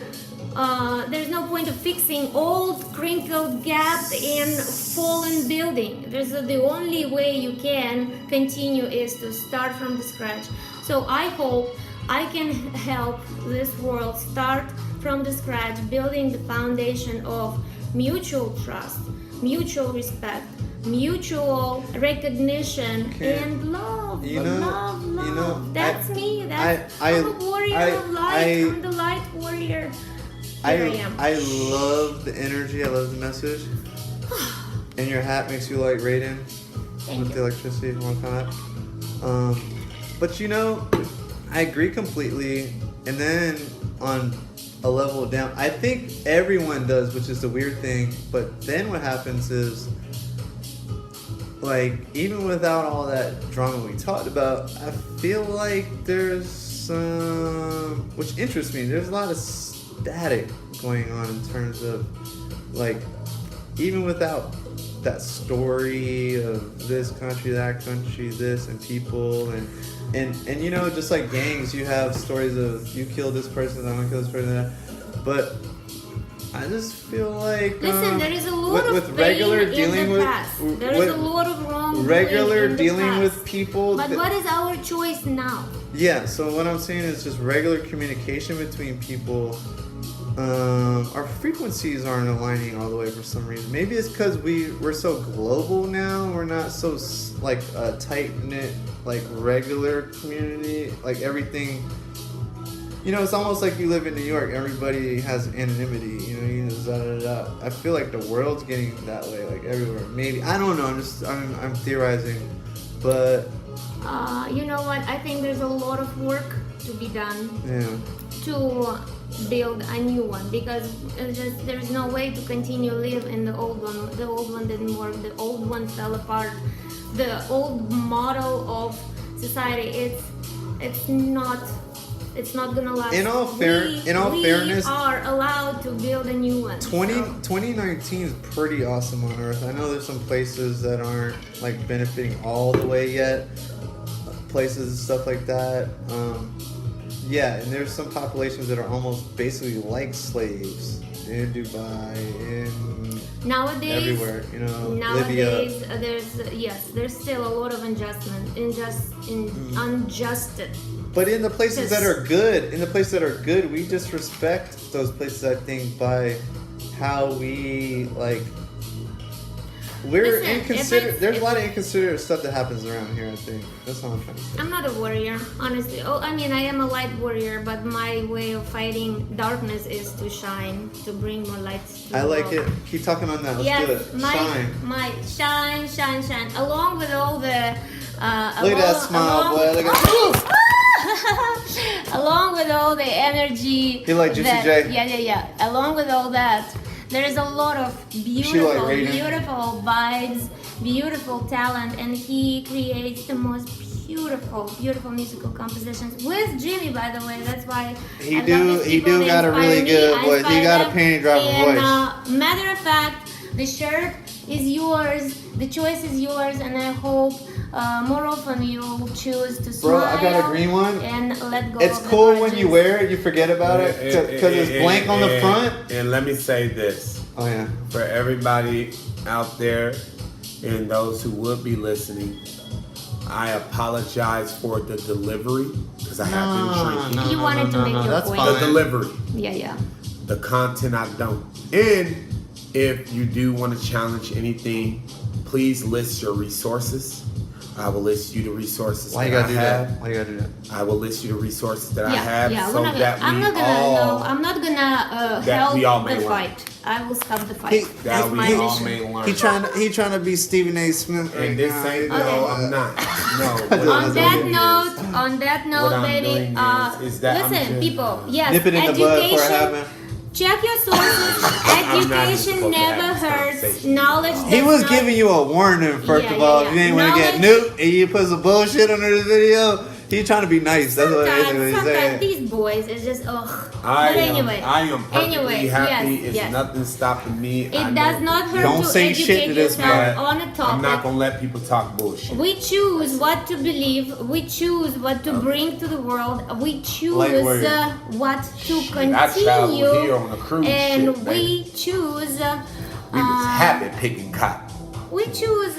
there's no point of fixing old, crinkled, gapped, and fallen building. The only way you can continue is to start from the scratch. So I hope I can help this world start from the scratch, building the foundation of mutual trust, mutual respect, mutual recognition, and love. Love. That's me. I'm a warrior of light. I'm the light warrior. I love the energy. I love the message. And your hat makes you like Raiden with the electricity. If you want to come up. But I agree completely. And then on a level down, I think everyone does, which is the weird thing. But then what happens is, like, even without all that drama we talked about, I feel like there's which interests me. There's a lot of static going on in terms of, like, even without that story of this country, that country, this, and people, and you know, just like gangs, you have stories of you kill this person, I want to kill this person, but I just feel like Listen, there is a lot of with pain regular in dealing the with past. There is a lot of wrong regular in the dealing past. with people. But what is our choice now? Yeah, so what I'm saying is just regular communication between people. Our frequencies aren't aligning all the way for some reason. Maybe it's because we're so global now. We're not so like a tight knit, like regular community. Like everything, you know, it's almost like you live in New York. Everybody has anonymity. You know, you just I feel like the world's getting that way, like everywhere. Maybe I don't know. I'm theorizing, but You know what? I think there's a lot of work to be done yeah. to build a new one, because there's no way to continue live in the old one. The old one didn't work. The old one fell apart. The old model of society, it's not gonna last. In all fairness, we are allowed to build a new one. 2019 is pretty awesome on Earth. I know there's some places that aren't like benefiting all the way yet, places and stuff like that. Yeah, and there's some populations that are almost basically like slaves in Dubai, in Nowadays, everywhere, you know, Libya. there's still a lot of unjusted. But in the places that are good, we disrespect those places, I think, by how we like. We're inconsiderate. There's a lot of inconsiderate stuff that happens around here, I think. That's all I'm trying to say. I'm not a warrior, honestly. Oh, I mean, I am a light warrior, but my way of fighting darkness is to shine, to bring more light to I the like world. it. Keep talking on that. Let's do it. Shine. Shine. Along with all the... Look at that smile, boy. Look at along with all the energy... You like Juicy J? Yeah. Along with all that, there is a lot of beautiful vibes, beautiful talent, and he creates the most beautiful musical compositions with Jimmy, by the way. That's why he got a really good voice. He got a panty dropper voice. Matter of fact, the shirt is yours, the choice is yours, and I hope more often you'll choose to smile. Bro, I got a green one. And let go. It's cool when you wear it, you forget about it because it's blank on the front. And let me say this. Oh yeah. For everybody out there and those who would be listening, I apologize for the delivery because I have been drinking. You wanted to make your point. The delivery. Yeah. The content I don't. And if you do want to challenge anything, please list your resources. I will list you the resources Why you gotta do that? I will list you the resources that I have Yeah, so that I'm not gonna help the fight. I will stop the fight. That's my mission. He trying to be Stephen A. Smith. And this ain't I'm not. No. On that note, baby. Listen, people. Yes, nip it in the bud before it happens. Check your sources. Education never hurts. Knowledge does He was not. giving you a warning, first of all. If you ain't want to get nuked and you put some bullshit under the video, he trying to be nice. That's what he's saying. Sometimes these boys, it's just, ugh. I am perfectly happy. Yes. It's nothing stopping me. It does not hurt Don't to say shit educate to this yourself man. on a topic. I'm not going to let people talk bullshit. We choose what to believe. We choose what to bring to the world. We choose what to continue. Here on a cruise and ship, we choose. We was happy picking cotton. We choose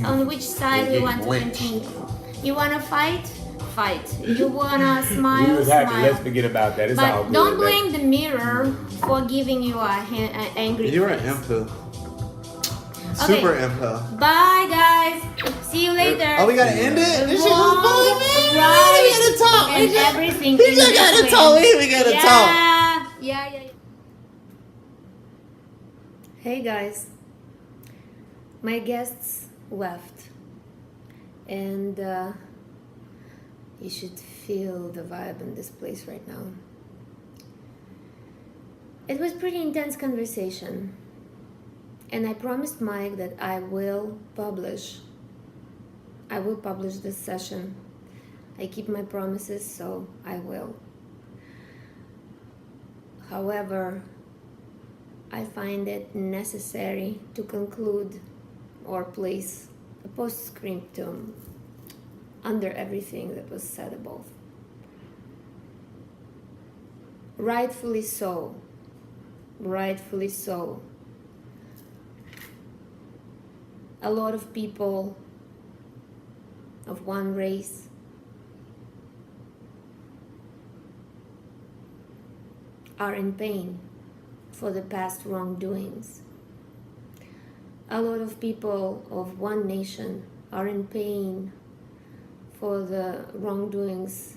on which side we want to continue. You want to fight? Fight. You want to smile? We was happy. Smile. Let's forget about that. It's all But good. don't blame the mirror for giving you an angry You're an face. imp. Okay. Super imp. Bye, guys. See you later. Oh, we gotta end it? This shit was Wrong, fun, man. right, We gotta talk. and everything We in just gotta between. talk. We gotta talk. Yeah. Hey, guys. My guests left. And you should feel the vibe in this place right now. It was pretty intense conversation. And I promised Mike that I will publish this session I keep my promises, so I will. However, I find it necessary to conclude or place a postscriptum under everything that was said above. Rightfully so. Rightfully so. A lot of people of one race are in pain for the past wrongdoings. A lot of people of one nation are in pain for the wrongdoings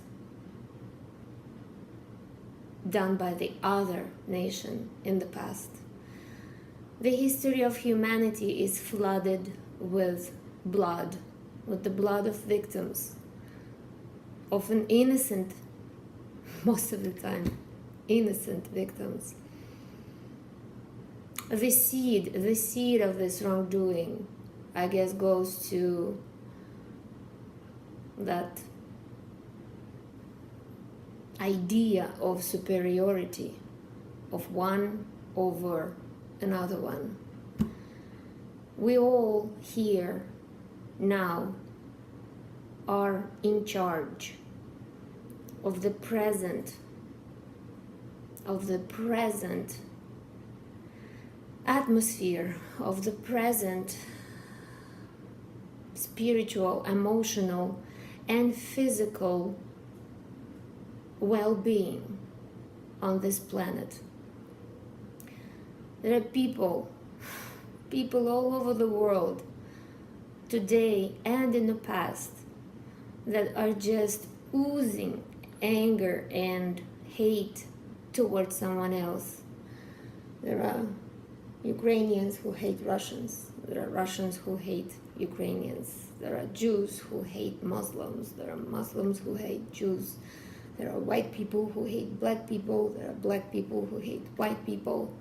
done by the other nation in the past. The history of humanity is flooded with blood, with the blood of victims, often innocent, most of the time, innocent victims. The seed of this wrongdoing, I guess, goes to that idea of superiority of one over another one. We all here now are in charge of the present atmosphere, of the present spiritual, emotional, and physical well-being on this planet. There are people all over the world, today and in the past, that are just oozing anger and hate towards someone else. There are Ukrainians who hate Russians. There are Russians who hate Ukrainians. There are Jews who hate Muslims. There are Muslims who hate Jews. There are white people who hate black people. There are black people who hate white people.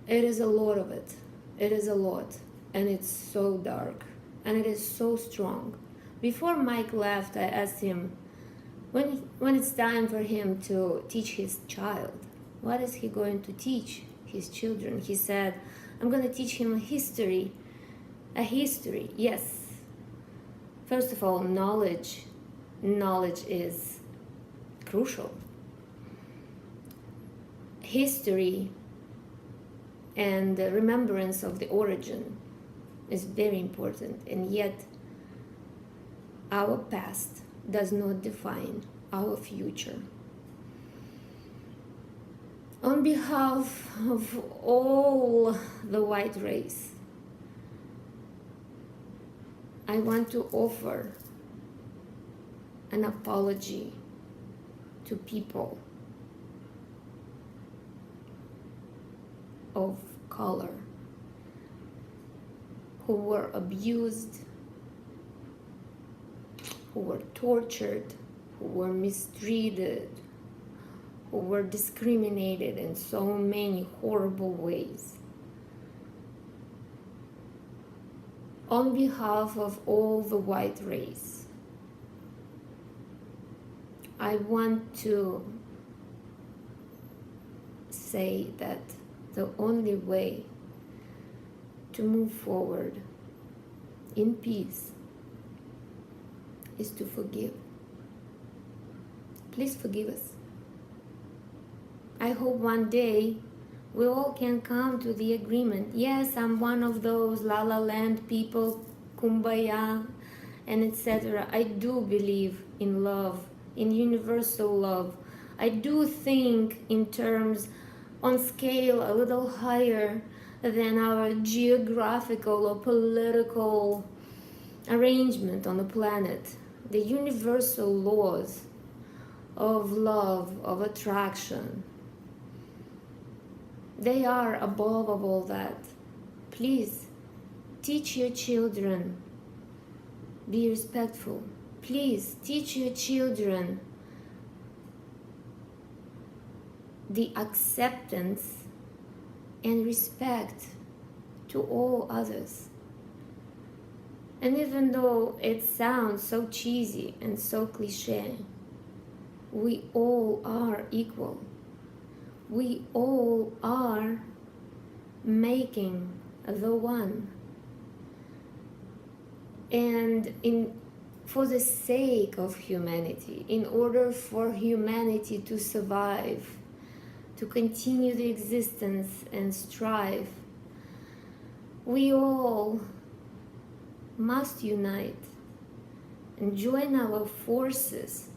It is a lot of it. It is a lot. And it's so dark. And it is so strong. Before Mike left, I asked him, when it's time for him to teach his child, what is he going to teach his children? He said, I'm going to teach him a history. A history, yes. First of all, knowledge. Knowledge is crucial. History and the remembrance of the origin is very important, and yet our past does not define our future. On behalf of all the white race, I want to offer an apology to people of color who were abused, who were tortured, who were mistreated, who were discriminated in so many horrible ways. On behalf of all the white race, I want to say that the only way to move forward in peace is to forgive. Please forgive us. I hope one day we all can come to the agreement. Yes, I'm one of those La La Land people, Kumbaya, and etc. I do believe in love, in universal love. I do think in terms on scale a little higher than our geographical or political arrangement on the planet. The universal laws of love, of attraction, they are above of all that. Please teach your children, be respectful. Please teach your children the acceptance and respect to all others. And even though it sounds so cheesy and so cliche, we all are equal. We all are making the one. And for the sake of humanity, in order for humanity to survive, to continue the existence and strive, we all must unite and join our forces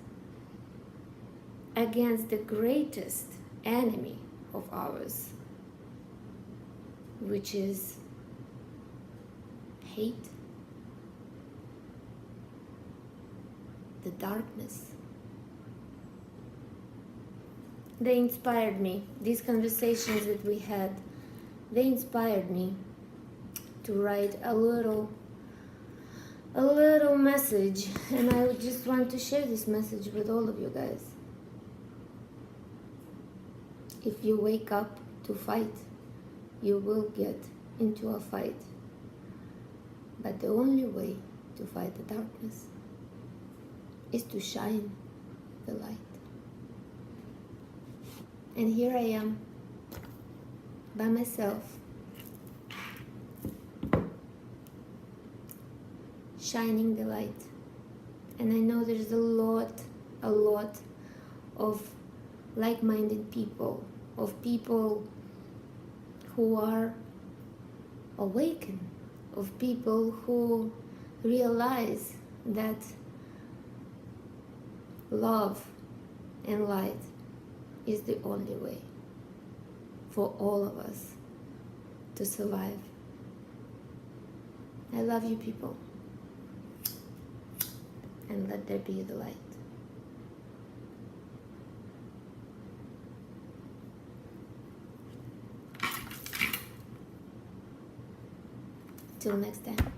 against the greatest enemy of ours, which is hate, the darkness. They inspired me. These conversations that we had, they inspired me to write a little message, and I would just want to share this message with all of you guys. If you wake up to fight, you will get into a fight. But the only way to fight the darkness is to shine the light. And here I am, by myself, shining the light. And I know there's a lot of like-minded people, of people who are awakened, of people who realize that love and light is the only way for all of us to survive. I love you people, and let there be the light. Till next time.